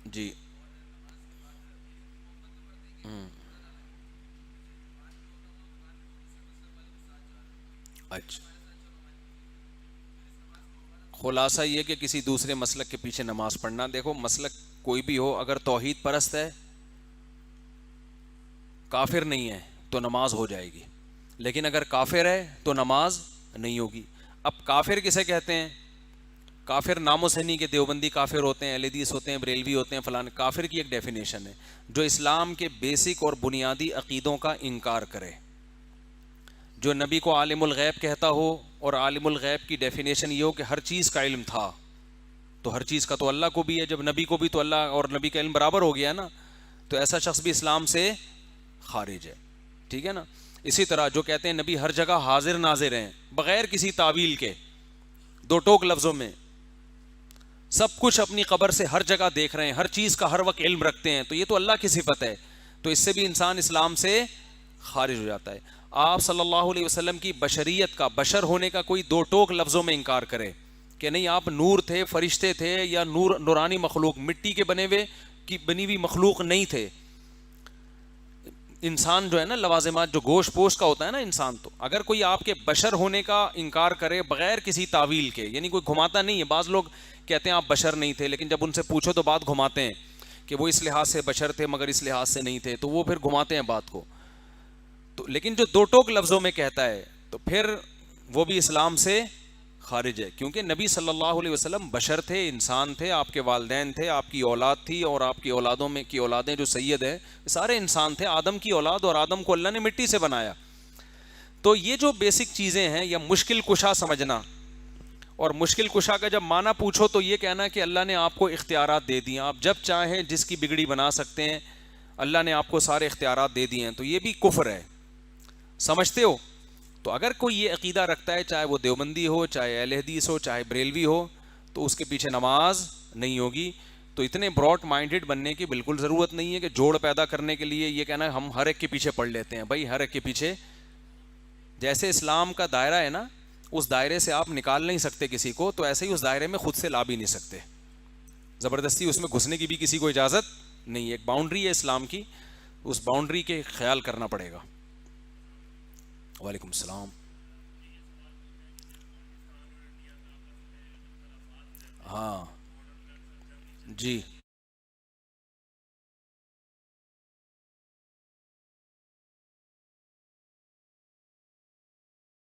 جی. ہوں. اچھا. خلاصہ یہ کہ کسی دوسرے مسلک کے پیچھے نماز پڑھنا، دیکھو مسلک کوئی بھی ہو، اگر توحید پرست ہے، کافر نہیں ہے، تو نماز ہو جائے گی. لیکن اگر کافر ہے تو نماز نہیں ہوگی. اب کافر کسے کہتے ہیں؟ کافر نام و سنی کے دیوبندی کافر ہوتے ہیں، اہل حدیث ہوتے ہیں، بریلوی ہوتے ہیں، فلان. کافر کی ایک ڈیفینیشن ہے جو اسلام کے بیسک اور بنیادی عقیدوں کا انکار کرے، جو نبی کو عالم الغیب کہتا ہو، اور عالم الغیب کی ڈیفینیشن یہ ہو کہ ہر چیز کا علم تھا. تو ہر چیز کا تو اللہ کو بھی ہے، جب نبی کو بھی، تو اللہ اور نبی کا علم برابر ہو گیا نا. تو ایسا شخص بھی اسلام سے خارج ہے. ٹھیک ہے نا. اسی طرح جو کہتے ہیں نبی ہر جگہ حاضر ناظر ہیں بغیر کسی تعویل کے، دو ٹوک لفظوں میں سب کچھ اپنی قبر سے ہر جگہ دیکھ رہے ہیں، ہر چیز کا ہر وقت علم رکھتے ہیں، تو یہ تو اللہ کی صفت ہے. تو اس سے بھی انسان اسلام سے خارج ہو جاتا ہے. آپ صلی اللہ علیہ وسلم کی بشریت کا، بشر ہونے کا کوئی دو ٹوک لفظوں میں انکار کرے کہ نہیں آپ نور تھے، فرشتے تھے، یا نورانی مخلوق، مٹی کے بنے ہوئے کی بنی ہوئی مخلوق نہیں تھے. انسان جو ہے نا، لوازمات جو گوشت پوشت کا ہوتا ہے نا انسان، تو اگر کوئی آپ کے بشر ہونے کا انکار کرے بغیر کسی تعویل کے، یعنی کوئی گھماتا نہیں ہے. بعض لوگ کہتے ہیں آپ بشر نہیں تھے، لیکن جب ان سے پوچھو تو بات گھماتے ہیں کہ وہ اس لحاظ سے بشر تھے مگر اس لحاظ سے نہیں تھے، تو وہ پھر گھماتے ہیں بات کو. تو لیکن جو دو ٹوک لفظوں میں کہتا ہے تو پھر وہ بھی اسلام سے خارج ہے، کیونکہ نبی صلی اللہ علیہ وسلم بشر تھے، انسان تھے، آپ کے والدین تھے، آپ کی اولاد تھی، اور آپ کی اولادوں میں کی اولادیں جو سید ہیں سارے انسان تھے. آدم کی اولاد، اور آدم کو اللہ نے مٹی سے بنایا. تو یہ جو بیسک چیزیں ہیں، یا مشکل کشا سمجھنا، اور مشکل کشا کا جب معنی پوچھو تو یہ کہنا کہ اللہ نے آپ کو اختیارات دے دیے، آپ جب چاہیں جس کی بگڑی بنا سکتے ہیں، اللہ نے آپ کو سارے اختیارات دے دیے ہیں، تو یہ بھی کفر ہے. سمجھتے ہو؟ تو اگر کوئی یہ عقیدہ رکھتا ہے، چاہے وہ دیوبندی ہو، چاہے اہل حدیث ہو، چاہے بریلوی ہو، تو اس کے پیچھے نماز نہیں ہوگی. تو اتنے براڈ مائنڈڈ بننے کی بالکل ضرورت نہیں ہے کہ جوڑ پیدا کرنے کے لیے یہ کہنا ہے ہم ہر ایک کے پیچھے پڑھ لیتے ہیں. بھائی ہر ایک کے پیچھے، جیسے اسلام کا دائرہ ہے نا، اس دائرے سے آپ نکال نہیں سکتے کسی کو، تو ایسے ہی اس دائرے میں خود سے لا بھی نہیں سکتے. زبردستی اس میں گھسنے کی بھی کسی کو اجازت نہیں ہے. ایک باؤنڈری ہے اسلام کی، اس باؤنڈری کے خیال کرنا پڑے گا. وعلیکم السلام. ہاں. جی.